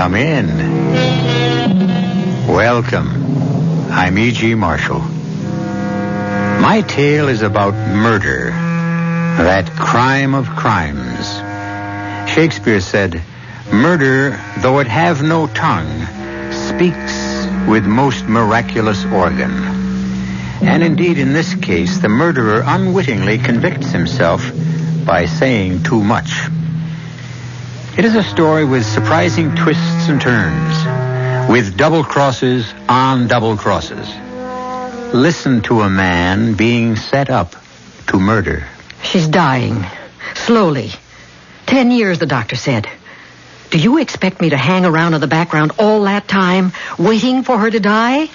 Come in. Welcome. I'm E.G. Marshall. My tale is about murder, that crime of crimes. Shakespeare said, "Murder, though it have no tongue, speaks with most miraculous organ." And indeed, in this case, the murderer unwittingly convicts himself by saying too much. It is a story with surprising twists and turns, with double crosses on double crosses. Listen to a man being set up to murder. She's dying. Slowly. 10 years, the doctor said. Do you expect me to hang around in the background all that time, waiting for her to die?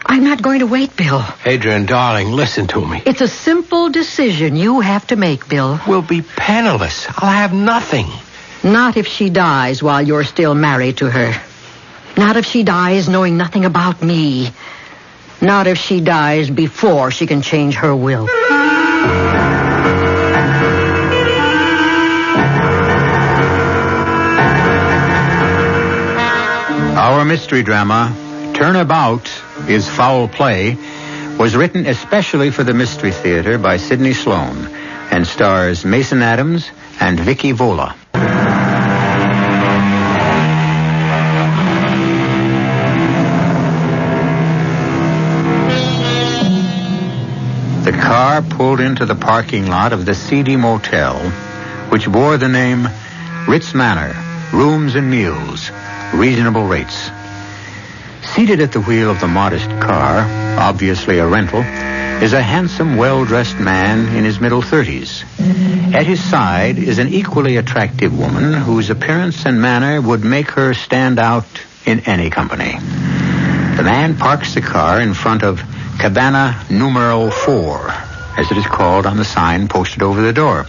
I'm not going to wait, Bill. Adrian, darling, listen to me. It's a simple decision you have to make, Bill. We'll be penniless. I'll have nothing. Not if she dies while you're still married to her. Not if she dies knowing nothing about me. Not if she dies before she can change her will. Our mystery drama, Turnabout is Foul Play, was written especially for the Mystery Theater by Sidney Sloan and stars Mason Adams and Vicky Vola. The car pulled into the parking lot of the seedy motel, which bore the name Ritz Manor, Rooms and Meals, Reasonable Rates. Seated at the wheel of the modest car, obviously a rental, is a handsome, well-dressed man in his middle 30s. At his side is an equally attractive woman whose appearance and manner would make her stand out in any company. The man parks the car in front of Cabana Numero 4, as it is called on the sign posted over the door.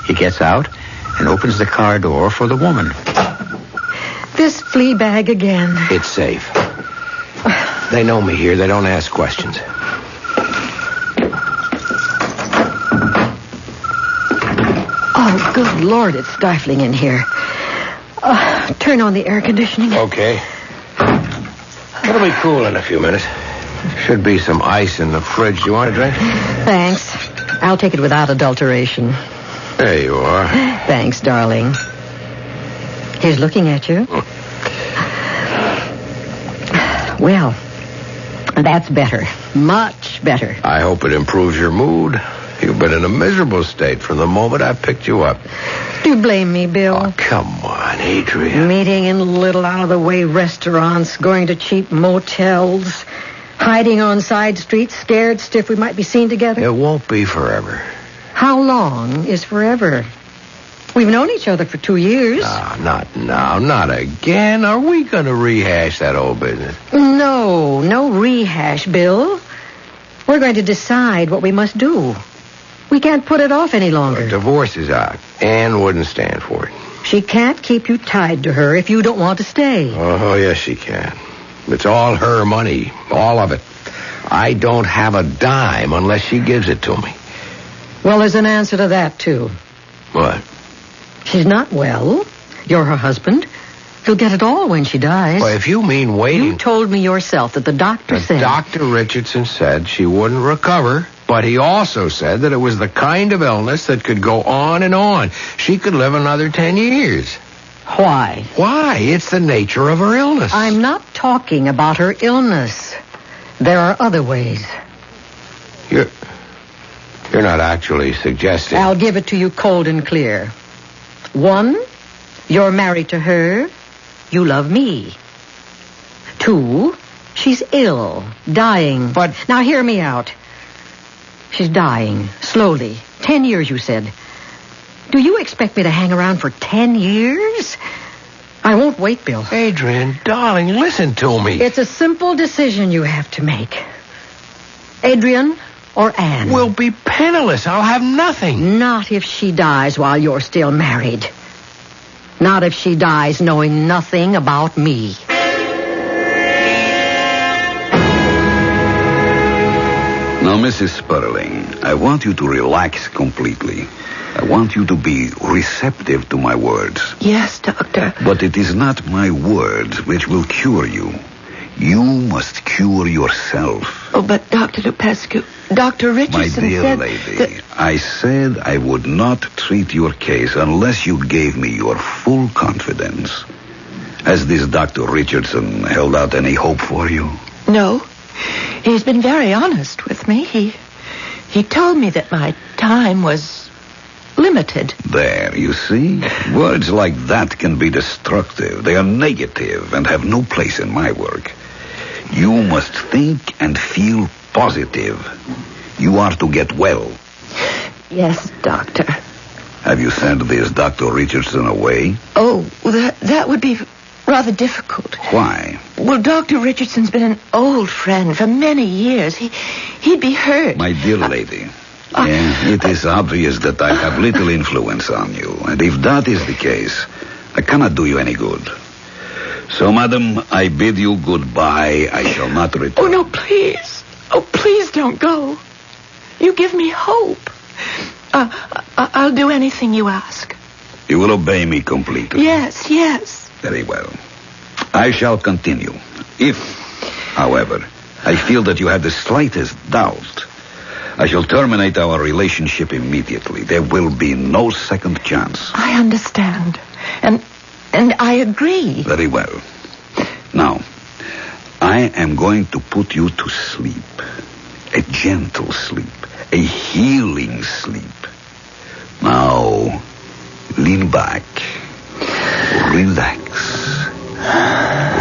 He gets out and opens the car door for the woman. This flea bag again. It's safe. They know me here. They don't ask questions. Oh, good Lord, it's stifling in here. Turn on the air conditioning. Okay. It'll be cool in a few minutes. Should be some ice in the fridge. You want a drink? Thanks. I'll take it without adulteration. There you are. Thanks, darling. He's looking at you. Well, that's better. Much better. I hope it improves your mood. You've been in a miserable state from the moment I picked you up. Do you blame me, Bill? Oh, come on, Adrian. Meeting in little out-of-the-way restaurants, going to cheap motels, hiding on side streets, scared stiff we might be seen together. It won't be forever. How long is forever? We've known each other for 2 years. Not now. Not again. Are we going to rehash that old business? No rehash, Bill. We're going to decide what we must do. We can't put it off any longer. Divorce is out. Anne wouldn't stand for it. She can't keep you tied to her if you don't want to stay. Oh, yes, she can. It's all her money. All of it. I don't have a dime unless she gives it to me. Well, there's an answer to that, too. What? She's not well. You're her husband. You'll get it all when she dies. Well, if you mean waiting... You told me yourself that the doctor said... Dr. Richardson said she wouldn't recover, but he also said that it was the kind of illness that could go on and on. She could live another 10 years. Why? Why? It's the nature of her illness. I'm not talking about her illness. There are other ways. You're not actually suggesting... I'll give it to you cold and clear. 1, you're married to her. You love me. 2, she's ill, dying. But... Now, hear me out. She's dying, slowly. 10 years, you said. Do you expect me to hang around for 10 years? I won't wait, Bill. Adrian, darling, listen to me. It's a simple decision you have to make. Adrian or Anne? We'll be penniless. I'll have nothing. Not if she dies while you're still married. Not if she dies knowing nothing about me. Now, Mrs. Sputtling, I want you to relax completely. I want you to be receptive to my words. Yes, Doctor. But it is not my words which will cure you. You must cure yourself. Oh, but Dr. Lupescu, Dr. Richardson My dear said lady, I said I would not treat your case unless you gave me your full confidence. Has this Dr. Richardson held out any hope for you? No. He's been very honest with me. He told me that my time was limited. There, you see? Words like that can be destructive. They are negative and have no place in my work. You must think and feel positive. You are to get well. Yes, Doctor. Have you sent this Dr. Richardson away? Oh, that would be rather difficult. Why? Well, Dr. Richardson's been an old friend for many years. He'd be hurt. My dear lady, it is obvious that I have little influence on you. And if that is the case, I cannot do you any good. So, madam, I bid you goodbye. I shall not return. Oh, no, please. Oh, please don't go. You give me hope. I'll do anything you ask. You will obey me completely. Yes. Very well. I shall continue. If, however, I feel that you have the slightest doubt, I shall terminate our relationship immediately. There will be no second chance. I understand. And I agree. Very well. Now, I am going to put you to sleep. A gentle sleep. A healing sleep. Now, lean back. Relax.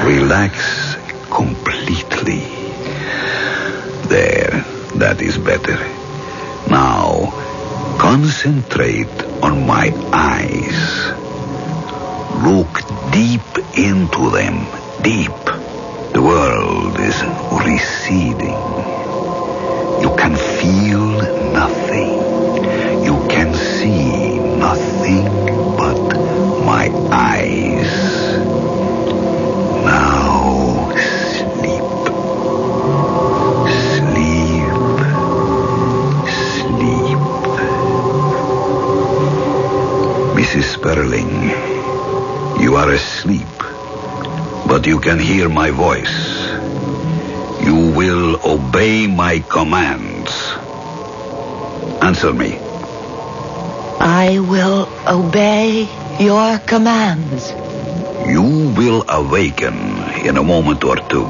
Relax completely. There, that is better. Now, concentrate on my eyes. Look deep into them. Deep. The world is receding. You can feel nothing. You can see nothing but my eyes. Now sleep. Sleep. Mrs. Sperling, you are asleep, but you can hear my voice. You will obey my commands. Answer me. I will obey your commands. You will awaken in a moment or two,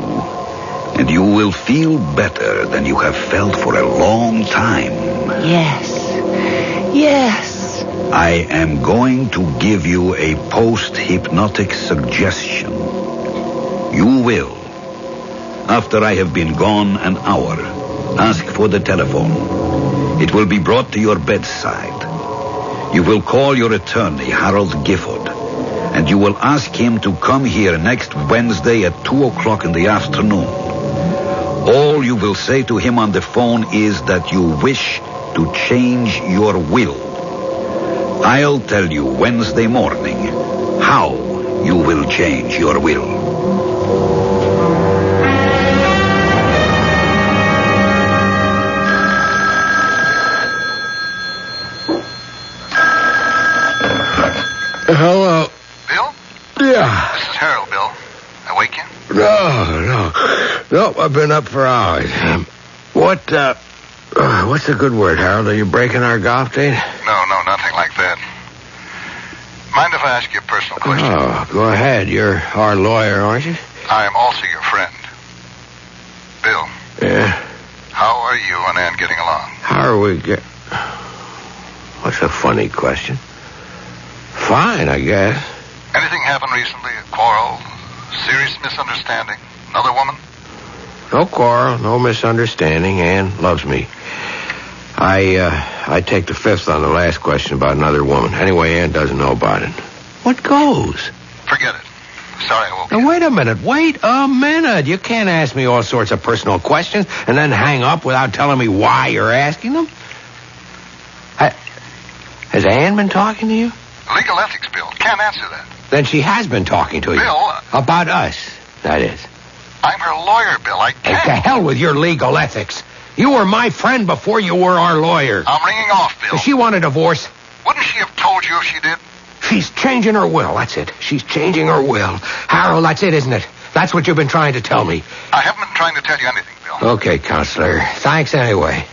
and you will feel better than you have felt for a long time. Yes. I am going to give you a post-hypnotic suggestion. You will, after I have been gone an hour, ask for the telephone. It will be brought to your bedside. You will call your attorney, Harold Gifford, and you will ask him to come here next Wednesday at 2 o'clock in the afternoon. All you will say to him on the phone is that you wish to change your will. I'll tell you Wednesday morning how you will change your will. Hello. Bill? Yeah. This is Harold, Bill. I wake you? No, I've been up for hours. What's the good word, Harold? Are you breaking our golf date? No, nothing like that. Mind if I ask you a personal question? Oh, go ahead. You're our lawyer, aren't you? I am also your friend. Bill, Yeah. how are you and Ann getting along? How are we What's a funny question? Fine, I guess. Anything happened recently? A quarrel? Serious misunderstanding? Another woman? No quarrel, no misunderstanding. Ann loves me. I take the fifth on the last question about another woman. Anyway, Ann doesn't know about it. What goes? Forget it. Sorry I woke you. Now, wait a minute. You can't ask me all sorts of personal questions and then hang up without telling me why you're asking them. Has Ann been talking to you? Legal ethics, Bill. Can't answer that. Then she has been talking to you. Bill. About us, that is. I'm her lawyer, Bill. I Hey, can't. to hell with your legal ethics. You were my friend before you were our lawyer. I'm ringing off, Bill. If she wanted a divorce, Wouldn't she have told you if she did? She's changing her will, that's it. She's changing her will. Harold, that's it, isn't it? That's what you've been trying to tell me. I haven't been trying to tell you anything, Bill. Okay, Counselor. Thanks anyway.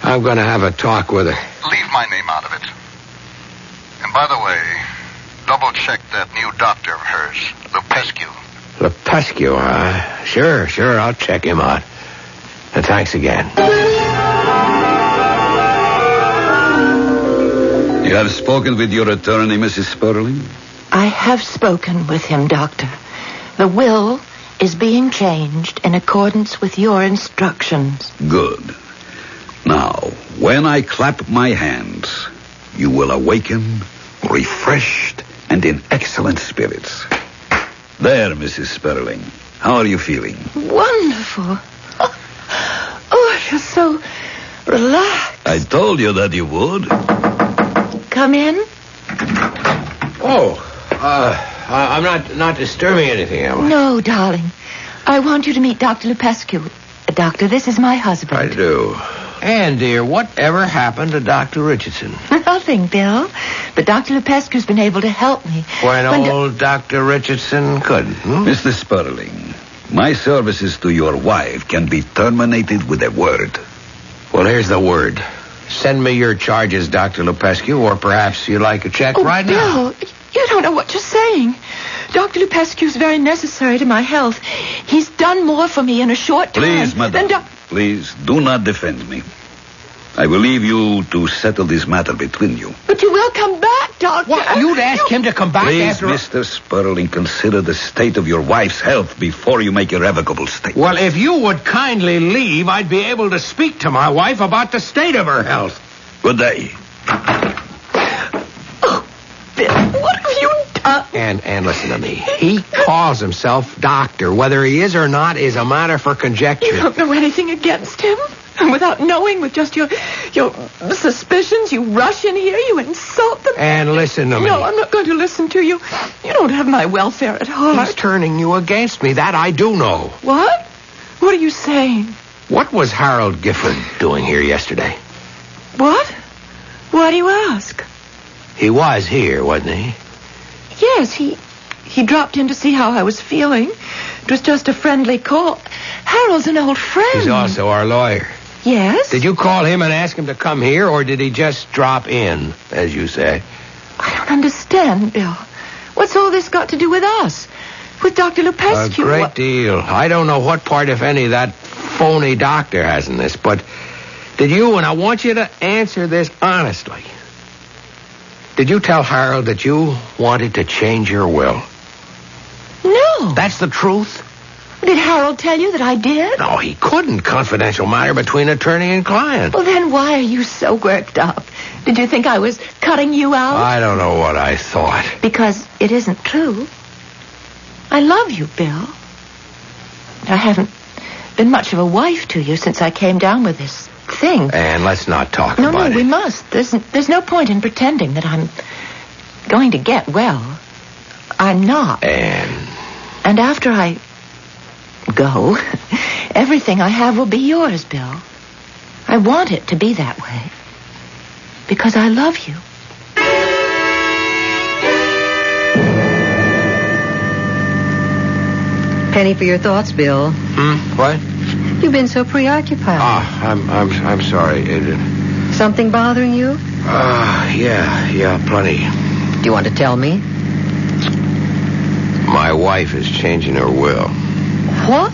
I'm going to have a talk with her. Leave my name out of it. And by the way, double-check that new doctor of hers, Lupescu. Lupescu, huh? Sure, I'll check him out. And thanks again. You have spoken with your attorney, Mrs. Sperling? I have spoken with him, Doctor. The will is being changed in accordance with your instructions. Good. Now, when I clap my hands, you will awaken, refreshed, and in excellent spirits. There, Mrs. Sperling. How are you feeling? Wonderful. Oh, I feel so relaxed. I told you that you would. Come in. I'm not disturbing anything, am I? No, darling. I want you to meet Dr. Lupescu. Doctor, this is my husband. I do. Anne, dear, whatever happened to Dr. Richardson? Nothing, Bill. But Dr. Lupescu's been able to help me. When old Dr. Richardson couldn't. Mr. Sperling, my services to your wife can be terminated with a word. Well, here's the word. Send me your charges, Dr. Lupescu, or perhaps you'd like a check right now. Bill, you don't know what you're saying. Dr. Lupescu's very necessary to my health. He's done more for me in a short time. Please, madam. Please, do not defend me. I will leave you to settle this matter between you. But you will come back, Doctor. What? You'd ask him to come back Please, after... Mr. Sperling, consider the state of your wife's health before you make irrevocable statements. Well, if you would kindly leave, I'd be able to speak to my wife about the state of her health. Good day. Oh, Bill, what have you done? And listen to me. He calls himself doctor. Whether he is or not is a matter for conjecture. You don't know anything against him? And without knowing, with just your suspicions, you rush in here, you insult them. And listen to me. No, I'm not going to listen to you. You don't have my welfare at heart. He's turning you against me. That I do know. What? What are you saying? What was Harold Gifford doing here yesterday? What? Why do you ask? He was here, wasn't he? Yes, he dropped in to see how I was feeling. It was just a friendly call. Harold's an old friend. He's also our lawyer. Yes? Did you call him and ask him to come here, or did he just drop in, as you say? I don't understand, Bill. What's all this got to do with us? With Dr. Lupescu? A great deal. I don't know what part, if any, that phony doctor has in this, but did you, and I want you to answer this honestly, did you tell Harold that you wanted to change your will? No. That's the truth? Did Harold tell you that I did? No, he couldn't. Confidential matter between attorney and client. Well, then why are you so worked up? Did you think I was cutting you out? I don't know what I thought. Because it isn't true. I love you, Bill. I haven't been much of a wife to you since I came down with this thing. And let's not talk about it. No, we must. There's no point in pretending that I'm going to get well. I'm not. And after I go, everything I have will be yours, Bill. I want it to be that way. Because I love you. Penny for your thoughts, Bill. What? You've been so preoccupied. I'm sorry. Something bothering you? Yeah, plenty. Do you want to tell me? My wife is changing her will. What?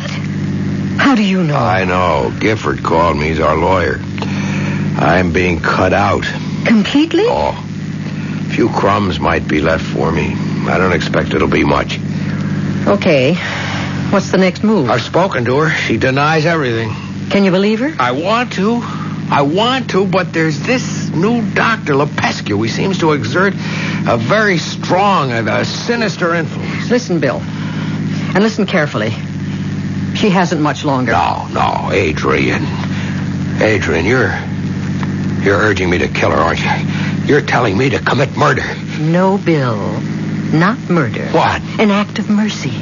How do you know? I know. Gifford called me. He's our lawyer. I'm being cut out. Completely? Oh. A few crumbs might be left for me. I don't expect it'll be much. Okay. What's the next move? I've spoken to her. She denies everything. Can you believe her? I want to, but there's this new Dr. Lupescu. He seems to exert a very strong and a sinister influence. Listen, Bill. And listen carefully. She hasn't much longer. No, Adrian. Adrian, you're urging me to kill her, aren't you? You're telling me to commit murder. No, Bill. Not murder. What? An act of mercy.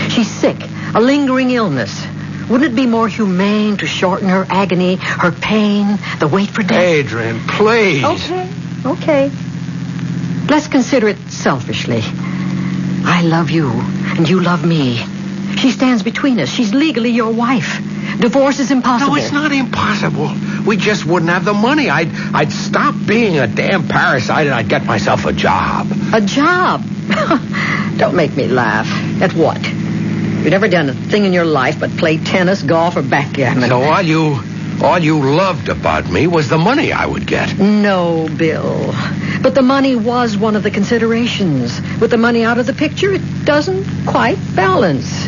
She's sick. A lingering illness. Wouldn't it be more humane to shorten her agony, her pain, the wait for death? Adrian, please. Okay. Let's consider it selfishly. I love you, and you love me. She stands between us. She's legally your wife. Divorce is impossible. No, it's not impossible. We just wouldn't have the money. I'd stop being a damn parasite and I'd get myself a job. A job? Don't make me laugh. At what? You've never done a thing in your life but play tennis, golf, or backgammon. So all you loved about me was the money I would get. No, Bill. But the money was one of the considerations. With the money out of the picture, it doesn't quite balance.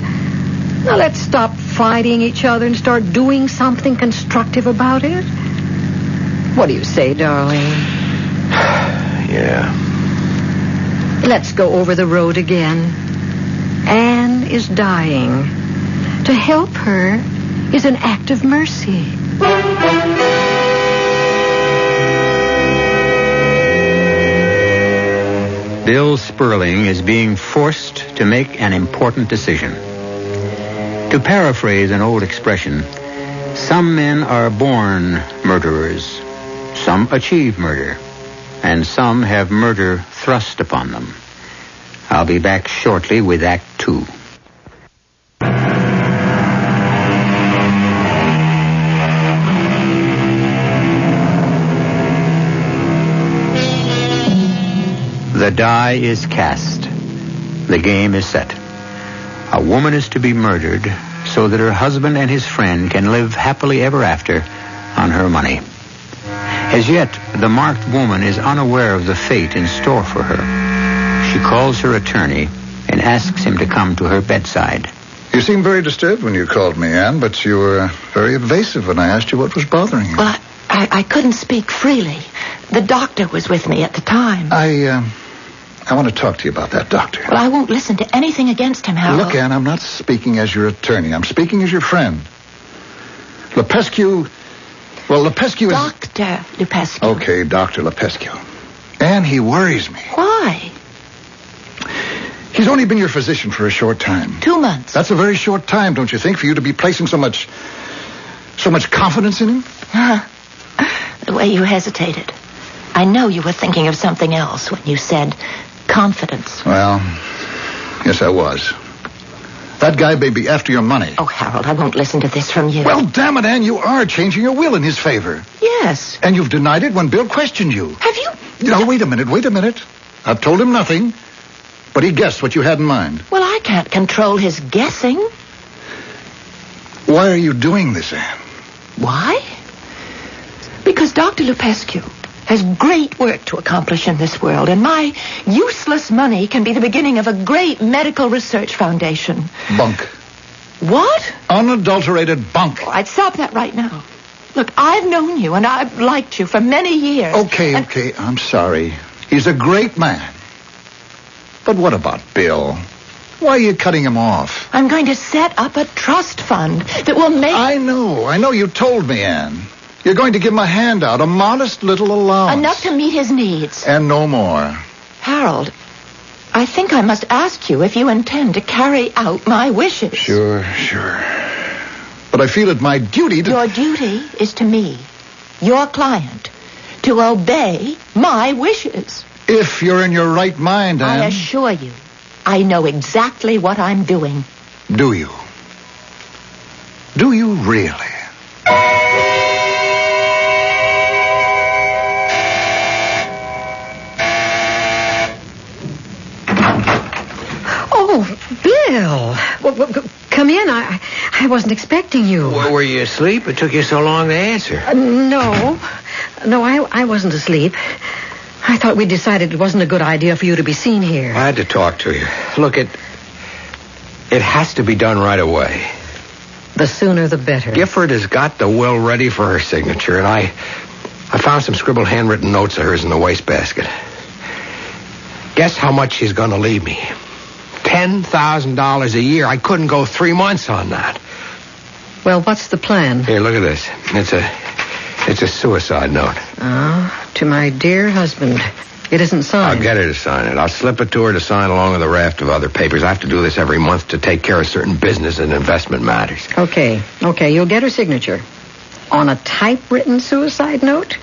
Now let's stop fighting each other and start doing something constructive about it. What do you say, darling? Yeah. Let's go over the road again. Anne is dying. To help her is an act of mercy. Bill Sperling is being forced to make an important decision. To paraphrase an old expression, some men are born murderers, some achieve murder, and some have murder thrust upon them. I'll be back shortly with Act 2. The die is cast. The game is set. A woman is to be murdered so that her husband and his friend can live happily ever after on her money. As yet, the marked woman is unaware of the fate in store for her. She calls her attorney and asks him to come to her bedside. You seemed very disturbed when you called me, Anne, but you were very evasive when I asked you what was bothering you. Well, I couldn't speak freely. The doctor was with me at the time. I want to talk to you about that doctor. Well, I won't listen to anything against him, Harold. Look, Anne, I'm not speaking as your attorney. I'm speaking as your friend. Lepescu... Well, Lepescu is... Dr. Lepescu. Okay, Dr. Lepescu. Anne, he worries me. Why? He's only been your physician for a short time. 2 months. That's a very short time, don't you think, for you to be placing so much confidence in him? The way you hesitated. I know you were thinking of something else when you said confidence. Well, yes, I was. That guy may be after your money. Oh, Harold, I won't listen to this from you. Well, damn it, Anne, you are changing your will in his favor. Yes. And you've denied it when Bill questioned you. Have you? No, wait a minute. I've told him nothing, but he guessed what you had in mind. Well, I can't control his guessing. Why are you doing this, Anne? Why? Because Dr. Lepescu has great work to accomplish in this world, and my useless money can be the beginning of a great medical research foundation. Bunk. What? Unadulterated bunk. Oh, I'd stop that right now. Look, I've known you, and I've liked you for many years. Okay, I'm sorry. He's a great man. But what about Bill? Why are you cutting him off? I'm going to set up a trust fund that will make... I know. You told me, Anne. You're going to give him a handout, a modest little allowance. Enough to meet his needs. And no more. Harold, I think I must ask you if you intend to carry out my wishes. Sure. But I feel it my duty to... Your duty is to me, your client, to obey my wishes. If you're in your right mind, Anne. I assure you, I know exactly what I'm doing. Do you? Do you really? Bill, come in. I wasn't expecting you. Were you asleep? It took you so long to answer. No, I wasn't asleep. I thought we decided it wasn't a good idea for you to be seen here. I had to talk to you. Look, it has to be done right away. The sooner the better. Gifford has got the will ready for her signature, and I found some scribbled handwritten notes of hers in the wastebasket. Guess how much she's going to leave me? $10,000 a year. I couldn't go 3 months on that. Well, what's the plan? Here, look at this. It's a suicide note. Oh, to my dear husband. It isn't signed. I'll get her to sign it. I'll slip it to her to sign along with a raft of other papers. I have to do this every month to take care of certain business and investment matters. Okay. You'll get her signature. On a typewritten suicide note?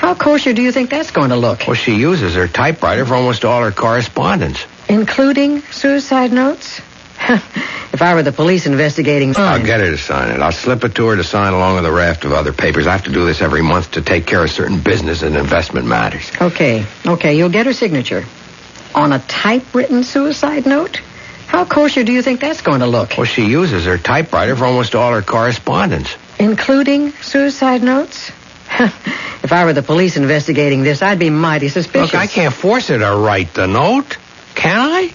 How kosher do you think that's going to look? Well, she uses her typewriter for almost all her correspondence. Including suicide notes? If I were the police investigating... I'll get her to sign it. I'll slip it to her to sign along with a raft of other papers. I have to do this every month to take care of certain business and investment matters. Okay, you'll get her signature. On a typewritten suicide note? How kosher do you think that's going to look? Well, she uses her typewriter for almost all her correspondence. Including suicide notes? If I were the police investigating this, I'd be mighty suspicious. Look, I can't force her to write the note. Can I?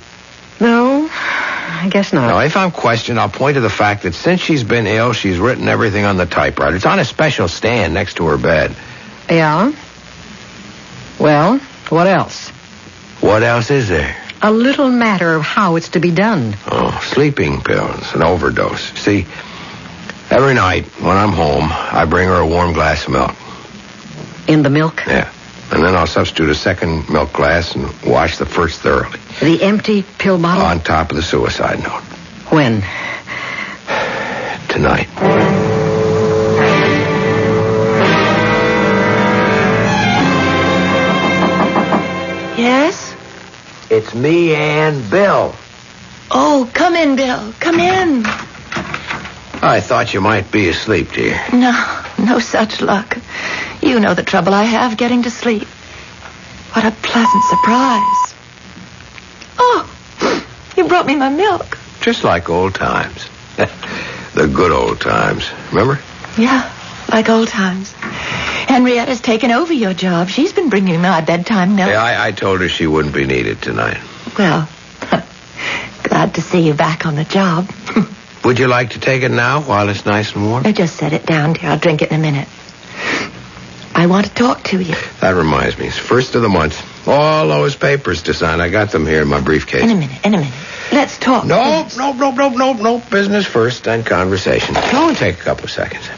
No, I guess not. No, if I'm questioned, I'll point to the fact that since she's been ill, she's written everything on the typewriter. It's on a special stand next to her bed. Yeah? Well, what else? What else is there? A little matter of how it's to be done. Oh, sleeping pills, an overdose. See, every night when I'm home, I bring her a warm glass of milk. In the milk? Yeah. And then I'll substitute a second milk glass and wash the first thoroughly. The empty pill bottle? On top of the suicide note. When? Tonight. Yes? It's me and Bill. Oh, come in, Bill. Come in. I thought you might be asleep, dear. No such luck. You know the trouble I have getting to sleep. What a pleasant surprise. Oh, you brought me my milk. Just like old times. The good old times. Remember? Yeah, like old times. Henrietta's taken over your job. She's been bringing my bedtime milk. Yeah, I told her she wouldn't be needed tonight. Well, glad to see you back on the job. Would you like to take it now while it's nice and warm? I just set it down, dear. I'll drink it in a minute. I want to talk to you. That reminds me. It's first of the month. All those papers to sign. I got them here in my briefcase. In a minute. Let's talk. No. Business first, then conversation. Go and take a couple of seconds.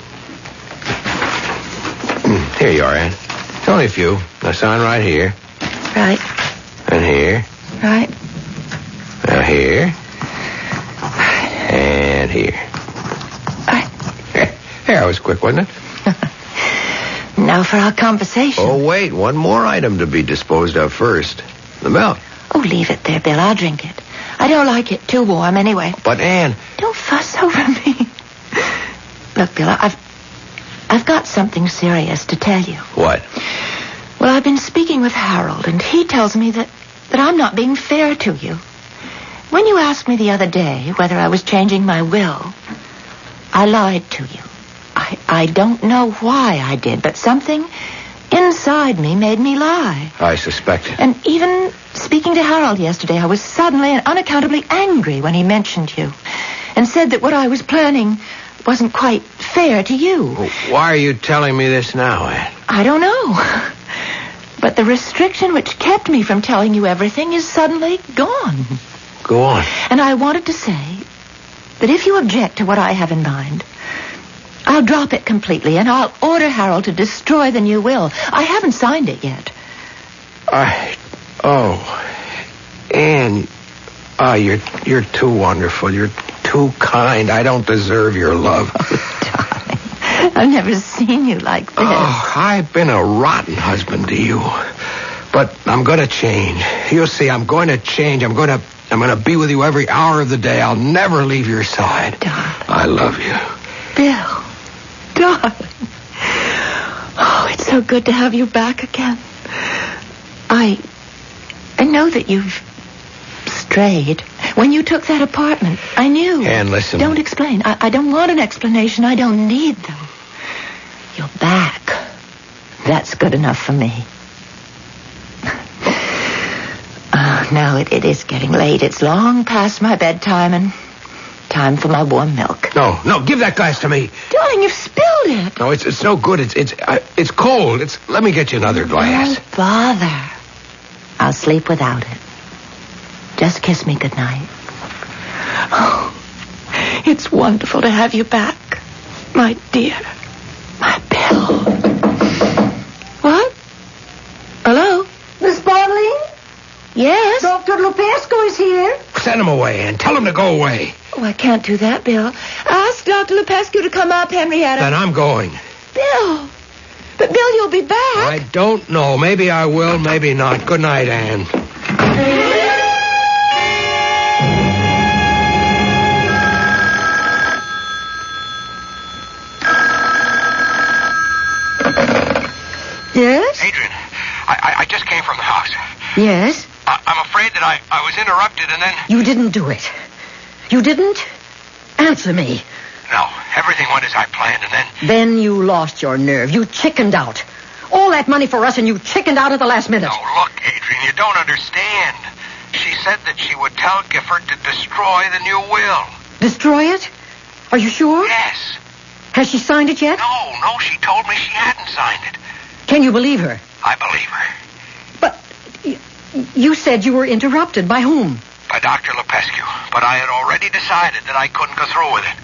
Here you are, Ann. It's only a few. Now sign right here. Right. And here. Right. Now here. And here. Right. That was quick, wasn't it? Now for our conversation. Oh, wait. One more item to be disposed of first. The milk. Oh, leave it there, Bill. I'll drink it. I don't like it too warm anyway. But, Ann... Don't fuss over me. Look, Bill, I've got something serious to tell you. What? Well, I've been speaking with Harold, and he tells me that I'm not being fair to you. When you asked me the other day whether I was changing my will, I lied to you. I don't know why I did, but something inside me made me lie. I suspect it. And even speaking to Harold yesterday, I was suddenly and unaccountably angry when he mentioned you and said that what I was planning wasn't quite fair to you. Well, why are you telling me this now, Ann? I don't know. But the restriction which kept me from telling you everything is suddenly gone. Go on. And I wanted to say that if you object to what I have in mind, I'll drop it completely, and I'll order Harold to destroy the new will. I haven't signed it yet. Ann, you're too wonderful. You're too kind. I don't deserve your love. Oh, darling, I've never seen you like this. Oh, I've been a rotten husband to you. But I'm going to change. You'll see, I'm going to change. I'm going to be with you every hour of the day. I'll never leave your side. Darling. I love you. Bill. Darling. Oh, it's so good to have you back again. I know that you've strayed. When you took that apartment, I knew. Ann, listen. Don't explain. I don't want an explanation. I don't need them. You're back. That's good enough for me. Now it is getting late. It's long past my bedtime and time for my warm milk. No, give that glass to me. Darling, you've spilled it. No, it's no good. It's cold. Let me get you another glass. Don't bother. I'll sleep without it. Just kiss me goodnight. Oh, it's wonderful to have you back, my dear, my Bill. What? Hello? Miss Bowling? Yes? Dr. Lupescu is here. Send him away, and tell him to go away. Oh, I can't do that, Bill. Ask Dr. Lupescu to come up, Henrietta. Then I'm going. Bill, But, Bill, you'll be back. I don't know. Maybe I will, maybe not. Good night, Anne. Yes? Adrian, I just came from the house. Yes? I'm afraid that I was interrupted and then... You didn't do it. You didn't? Answer me. No, everything went as I planned and then... Then you lost your nerve. You chickened out. All that money for us and you chickened out at the last minute. No, look, Adrian, you don't understand. She said that she would tell Gifford to destroy the new will. Destroy it? Are you sure? Yes. Has she signed it yet? No, she told me she hadn't signed it. Can you believe her? I believe her. But you said you were interrupted. By whom? By Dr. Lupescu. But I had already decided that I couldn't go through with it.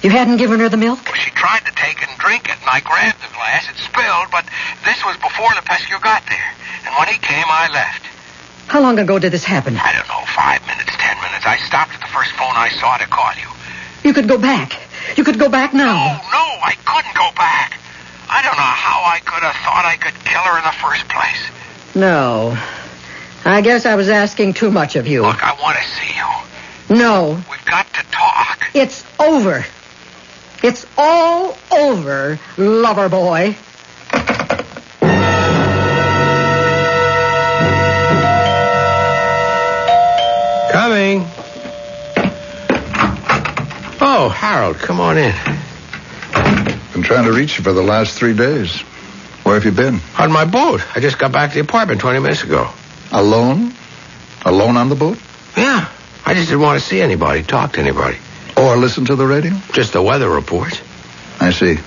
You hadn't given her the milk? She tried to take and drink it, and I grabbed the glass. It spilled, but this was before Lupescu got there. And when he came, I left. How long ago did this happen? I don't know, 5 minutes, 10 minutes. I stopped at the first phone I saw to call you. You could go back. You could go back now. No, I couldn't go back. I don't know how I could have thought I could kill her in the first place. No. I guess I was asking too much of you. Look, I want to see you. No. We've got to talk. It's over. It's all over, lover boy. Coming. Oh, Harold, come on in. Been trying to reach you for the last 3 days. Where have you been? On my boat. I just got back to the apartment 20 minutes ago. Alone? Alone on the boat? Yeah. I just didn't want to see anybody, talk to anybody. Or listen to the radio? Just the weather reports. I see.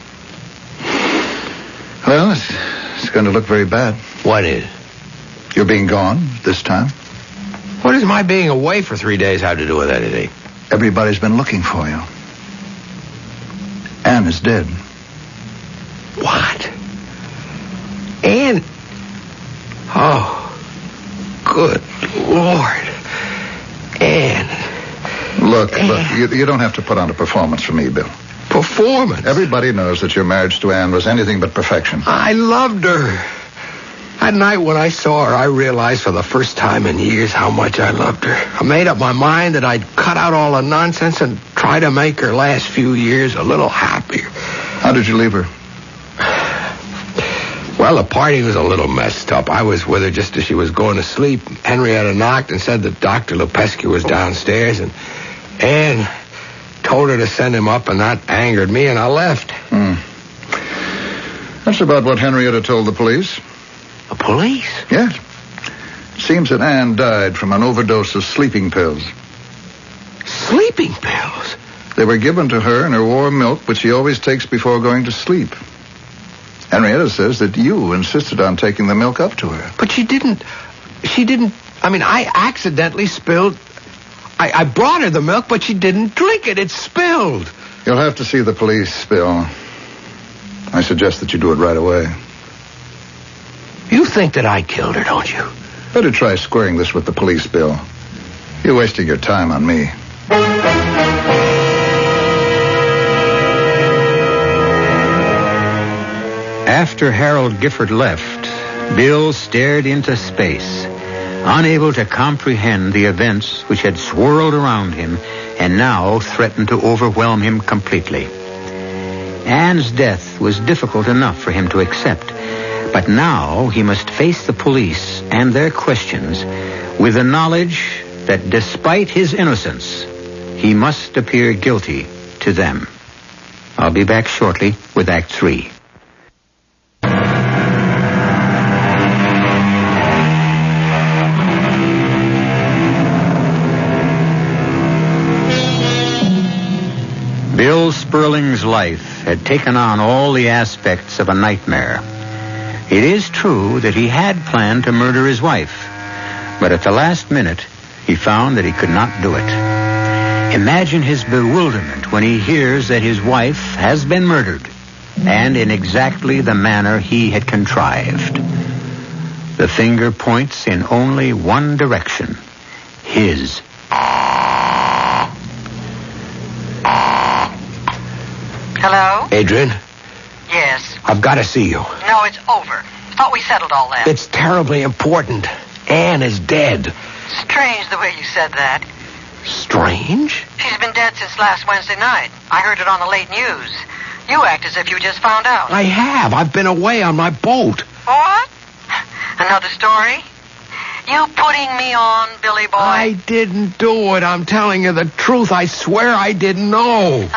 Well, it's going to look very bad. What is? You're being gone this time. What does my being away for 3 days have to do with anything? Everybody's been looking for you. Anne is dead. What? Anne? Oh, good Lord. Anne. Look, you don't have to put on a performance for me, Bill. Performance? Everybody knows that your marriage to Anne was anything but perfection. I loved her. That night when I saw her, I realized for the first time in years how much I loved her. I made up my mind that I'd cut out all the nonsense and try to make her last few years a little happier. How did you leave her? Well, the party was a little messed up. I was with her just as she was going to sleep. Henrietta knocked and said that Dr. Lupescu was downstairs, and Anne told her to send him up, and that angered me, and I left. That's about what Henrietta told the police. The police? Yes. Seems that Anne died from an overdose of sleeping pills. Sleeping pills? They were given to her in her warm milk, which she always takes before going to sleep. Henrietta says that you insisted on taking the milk up to her. But she didn't. I mean, I accidentally spilled. I brought her the milk, but she didn't drink it. It spilled. You'll have to see the police, Bill. I suggest that you do it right away. You think that I killed her, don't you? Better try squaring this with the police, Bill. You're wasting your time on me. After Harold Gifford left, Bill stared into space, unable to comprehend the events which had swirled around him and now threatened to overwhelm him completely. Anne's death was difficult enough for him to accept, but now he must face the police and their questions with the knowledge that despite his innocence, he must appear guilty to them. I'll be back shortly with Act 3. Bill Sperling's life had taken on all the aspects of a nightmare. It is true that he had planned to murder his wife, but at the last minute, he found that he could not do it. Imagine his bewilderment when he hears that his wife has been murdered, and in exactly the manner he had contrived. The finger points in only one direction, his. Hello? Adrian? Yes. I've got to see you. No, it's over. Thought we settled all that. It's terribly important. Anne is dead. Strange the way you said that. Strange? She's been dead since last Wednesday night. I heard it on the late news. You act as if you just found out. I have. I've been away on my boat. What? Another story? You putting me on, Billy boy? I didn't do it. I'm telling you the truth. I swear I didn't know.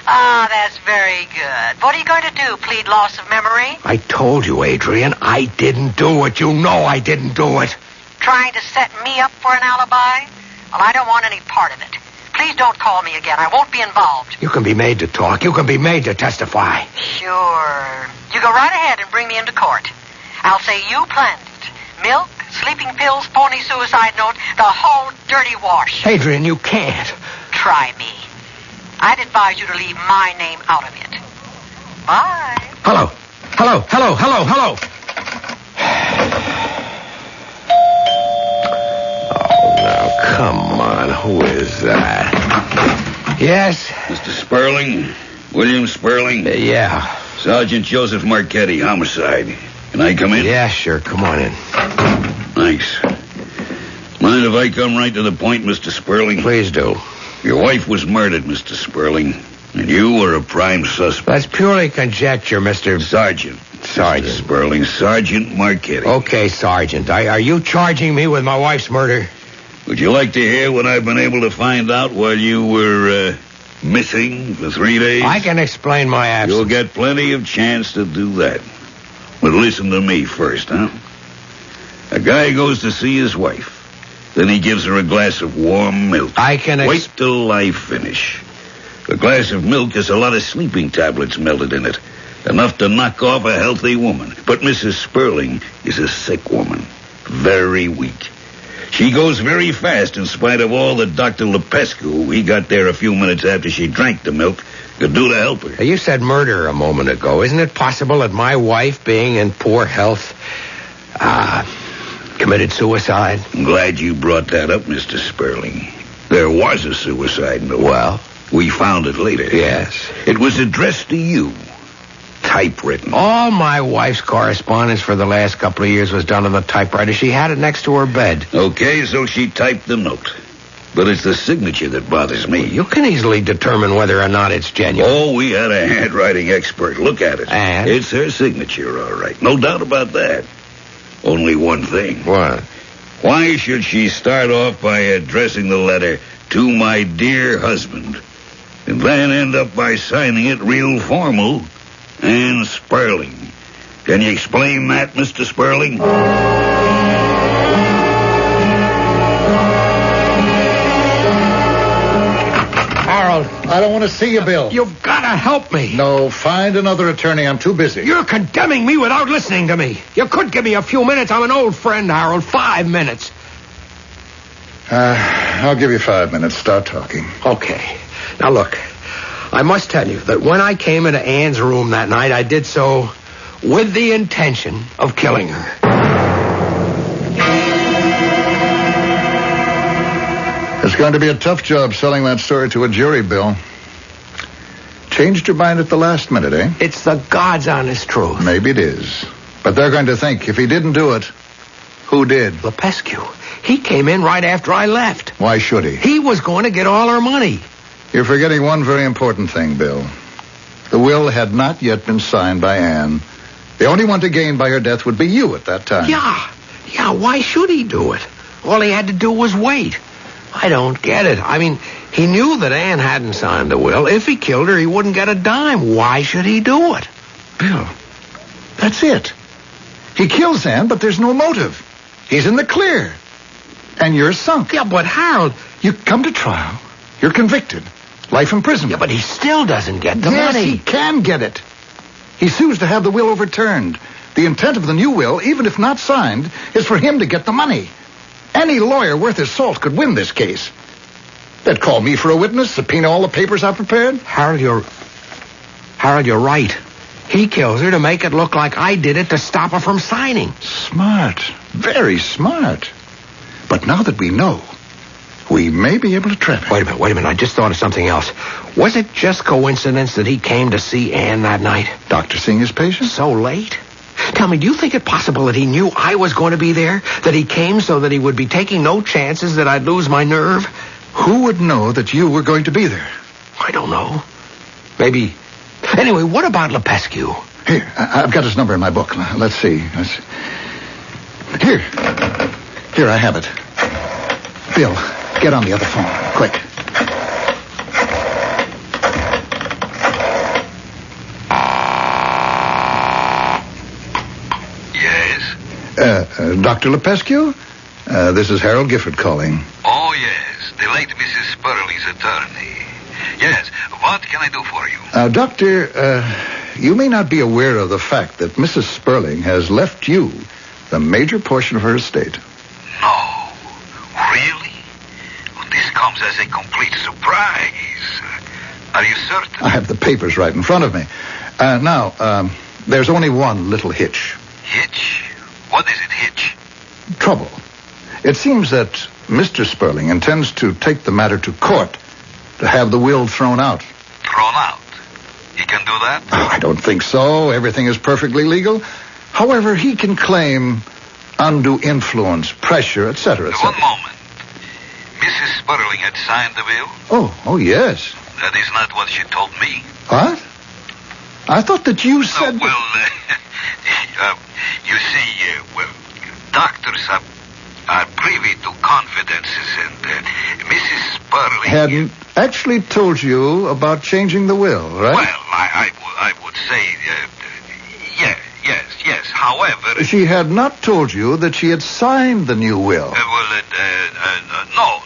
Ah, that's very good. What are you going to do, plead loss of memory? I told you, Adrian, I didn't do it. You know I didn't do it. Trying to set me up for an alibi? Well, I don't want any part of it. Please don't call me again. I won't be involved. You can be made to talk. You can be made to testify. Sure. You go right ahead and bring me into court. I'll say you planned it. Milk, sleeping pills, phony suicide note, the whole dirty wash. Adrian, you can't. Try me. I'd advise you to leave my name out of it. Bye. Hello. Hello. Hello. Hello. Hello. Oh, now, come on. Who is that? Yes? Mr. Sperling? William Sperling? Yeah. Sergeant Joseph Marchetti, homicide. Can I come in? Yeah, sure. Come on in. Thanks. Mind if I come right to the point, Mr. Sperling? Please do. Your wife was murdered, Mr. Sperling, and you were a prime suspect. That's purely conjecture, Mr. Sergeant. Sergeant. Mr. Sperling, Sergeant Marchetti. Okay, Sergeant. Are you charging me with my wife's murder? Would you like to hear what I've been able to find out while you were missing for 3 days? I can explain my absence. You'll get plenty of chance to do that. But listen to me first, huh? A guy goes to see his wife. Then he gives her a glass of warm milk. Wait till I finish. A glass of milk has a lot of sleeping tablets melted in it. Enough to knock off a healthy woman. But Mrs. Sperling is a sick woman. Very weak. She goes very fast in spite of all that Dr. Lepescu, he got there a few minutes after she drank the milk, could do to help her. You said murder a moment ago. Isn't it possible that my wife, being in poor health, committed suicide? I'm glad you brought that up, Mr. Sperling. There was a suicide note. Well? We found it later. Yes. It was addressed to you. Typewritten. All my wife's correspondence for the last couple of years was done on the typewriter. She had it next to her bed. Okay, so she typed the note. But it's the signature that bothers me. You can easily determine whether or not it's genuine. Oh, we had a handwriting expert look at it. And? It's her signature, all right. No doubt about that. Only one thing. What? Why should she start off by addressing the letter to my dear husband and then end up by signing it real formal, Anne Sperling? Can you explain that, Mr. Sperling? Harold. I don't want to see you, Bill. You've got to help me. No, find another attorney. I'm too busy. You're condemning me without listening to me. You could give me a few minutes. I'm an old friend, Harold. 5 minutes. I'll give you 5 minutes. Start talking. Okay. Now, look. I must tell you that when I came into Anne's room that night, I did so with the intention of killing her. It's going to be a tough job selling that story to a jury, Bill. Changed your mind at the last minute, eh? It's the God's honest truth. Maybe it is. But they're going to think, if he didn't do it, who did? Lepescu. He came in right after I left. Why should he? He was going to get all our money. You're forgetting one very important thing, Bill. The will had not yet been signed by Anne. The only one to gain by her death would be you at that time. Yeah, why should he do it? All he had to do was wait. I don't get it. I mean, he knew that Anne hadn't signed the will. If he killed her, he wouldn't get a dime. Why should he do it? Bill, that's it. He kills Anne, but there's no motive. He's in the clear. And you're sunk. Yeah, but Harold... You come to trial. You're convicted. Life imprisonment. Yeah, but he still doesn't get the money. money. Yes, he can get it. He sues to have the will overturned. The intent of the new will, even if not signed, is for him to get the money. Any lawyer worth his salt could win this case. They'd call me for a witness, subpoena all the papers I've prepared. Harold, you're right. He kills her to make it look like I did it to stop her from signing. Smart. Very smart. But now that we know, we may be able to trap him. Wait a minute. I just thought of something else. Was it just coincidence that he came to see Ann that night? Doctor seeing his patient? So late? Tell me, do you think it possible that he knew I was going to be there? That he came so that he would be taking no chances that I'd lose my nerve? Who would know that you were going to be there? I don't know. Maybe. Anyway, what about Lepescu? Here, I've got his number in my book. Let's see. Here, I have it. Bill, get on the other phone, quick. Yes? Dr. Lepescu? This is Harold Gifford calling. Oh, yes. The late Mrs. Sperling's attorney. Yes. What can I do for you? Doctor, you may not be aware of the fact that Mrs. Sperling has left you the major portion of her estate. No. Really? Well, this comes as a complete surprise. Are you certain? I have the papers right in front of me. Now, there's only one little hitch. Hitch? What is it, hitch? Trouble. It seems that Mr. Sperling intends to take the matter to court to have the will thrown out. Thrown out? He can do that? Oh, I don't think so. Everything is perfectly legal. However, he can claim undue influence, pressure, etc., etc. One moment. Mrs. Sperling had signed the will? Oh, yes. That is not what she told me. What? I thought that you said... No, well, you see, doctors are privy to confidences, and Mrs. Sperling... Hadn't actually told you about changing the will, right? Well, I would say, yes. However... She had not told you that she had signed the new will. No.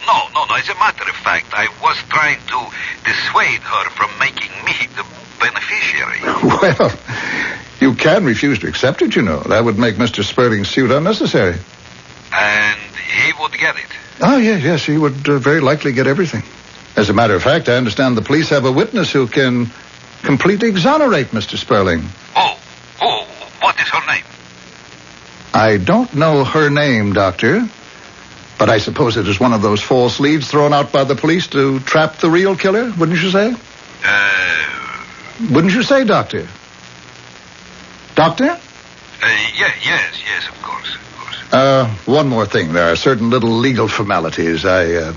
As a matter of fact, I was trying to dissuade her from making me the beneficiary. Well, you can refuse to accept it, you know. That would make Mr. Sperling's suit unnecessary. And he would get it? Oh, yes, he would very likely get everything. As a matter of fact, I understand the police have a witness who can completely exonerate Mr. Sperling. Oh, what is her name? I don't know her name, Doctor, but I suppose it is one of those false leads thrown out by the police to trap the real killer, wouldn't you say? Wouldn't you say, Doctor? Doctor? Yes, of course. One more thing. There are certain little legal formalities. I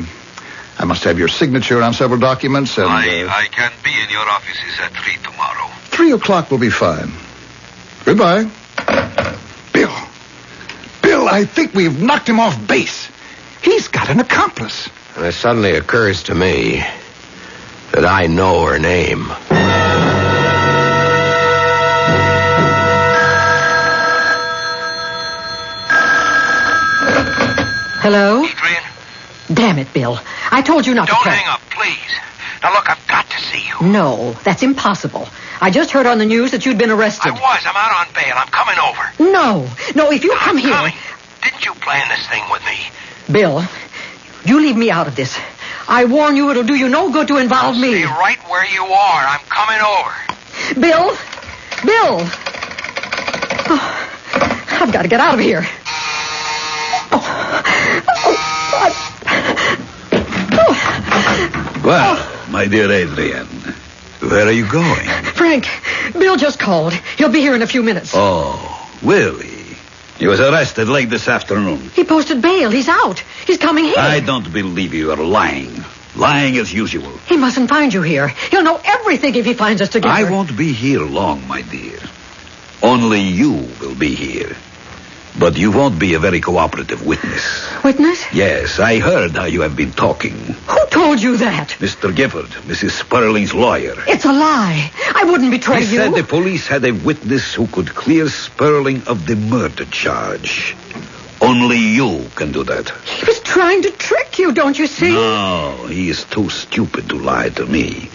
must have your signature on several documents, and... I can be in your offices at 3 tomorrow. 3 o'clock will be fine. Goodbye. Bill, I think we've knocked him off base. He's got an accomplice. And it suddenly occurs to me that I know her name. Hello? Adrian? Damn it, Bill. I told you not to Don't try. hang up, please. Now, look, I've got to see you. No, that's impossible. I just heard on the news that you'd been arrested. I'm out on bail. I'm coming over. No, if you come here... Coming. Didn't you plan this thing with me? Bill, you leave me out of this. I warn you, it'll do you no good to involve me. Stay right where you are. I'm coming over. Bill! Oh, I've got to get out of here. Well, my dear Adrian, where are you going? Frank, Bill just called. He'll be here in a few minutes. Oh, Willie. He was arrested late this afternoon. He posted bail. He's out. He's coming here. I don't believe you are lying. Lying as usual. He mustn't find you here. He'll know everything if he finds us together. I won't be here long, my dear. Only you will be here. But you won't be a very cooperative witness. Witness? Yes, I heard how you have been talking. Who told you that? Mr. Gifford, Mrs. Sperling's lawyer. It's a lie. I wouldn't betray He you. said the police had a witness who could clear Sperling of the murder charge. Only you can do that. He was trying to trick you, don't you see? No, he is too stupid to lie to me.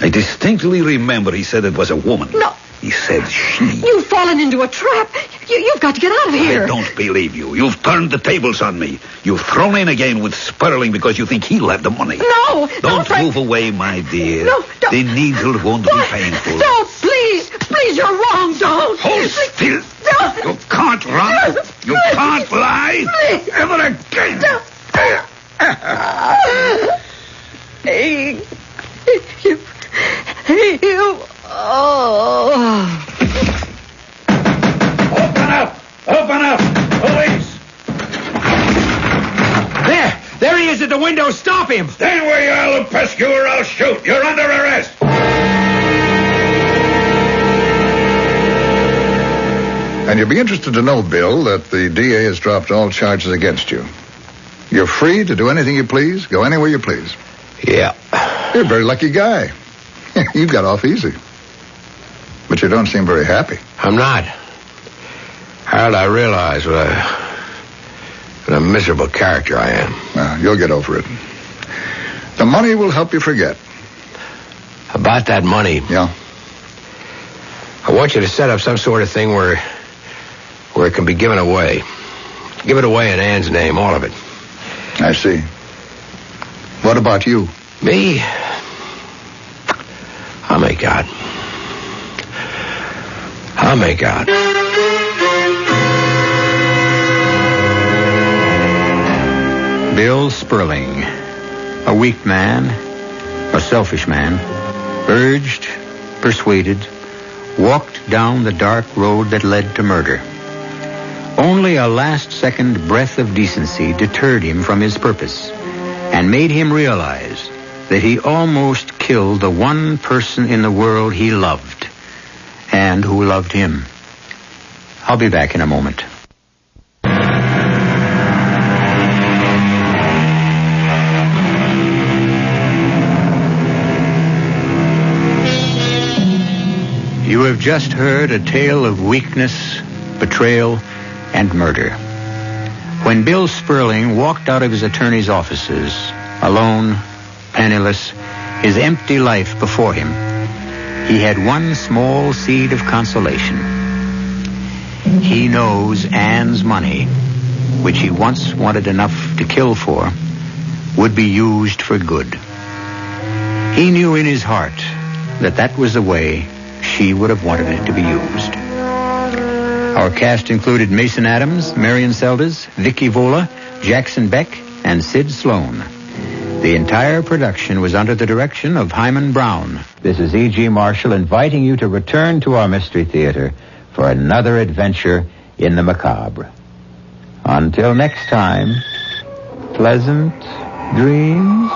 I distinctly remember he said it was a woman. No. He said she. You've fallen into a trap. You've got to get out of here. I don't believe you. You've turned the tables on me. You've thrown in again with Sperling because you think he'll have the money. No. Don't Frank. move away, my dear. No, don't. The needle won't be painful. Don't, please. Please, you're wrong. Don't. Hold still. Don't. You can't run. You can't lie. Please. Ever again. Don't. There he is at the window. Stop him. Stand where you are, Lupescu, or I'll shoot. You're under arrest. And you'll be interested to know, Bill, that the DA has dropped all charges against you. You're free to do anything you please, go anywhere you please. Yeah. You're a very lucky guy. You got off easy. But you don't seem very happy. I'm not. Harold, I realize what a miserable character I am. Well, you'll get over it. The money will help you forget. About that money. Yeah. I want you to set up some sort of thing where it can be given away. Give it away in Ann's name, all of it. I see. What about you? Me? I'll make out. I'll make out. Bill Sperling, a weak man, a selfish man, urged, persuaded, walked down the dark road that led to murder. Only a last-second breath of decency deterred him from his purpose and made him realize that he almost killed the one person in the world he loved and who loved him. I'll be back in a moment. You have just heard a tale of weakness, betrayal, and murder. When Bill Sperling walked out of his attorney's offices, alone, penniless, his empty life before him, he had one small seed of consolation. He knows Ann's money, which he once wanted enough to kill for, would be used for good. He knew in his heart that was the way she would have wanted it to be used. Our cast included Mason Adams, Marion Seldes, Vicky Vola, Jackson Beck, and Sid Sloan. The entire production was under the direction of Hyman Brown. This is E.G. Marshall inviting you to return to our Mystery Theater for another adventure in the macabre. Until next time, pleasant dreams.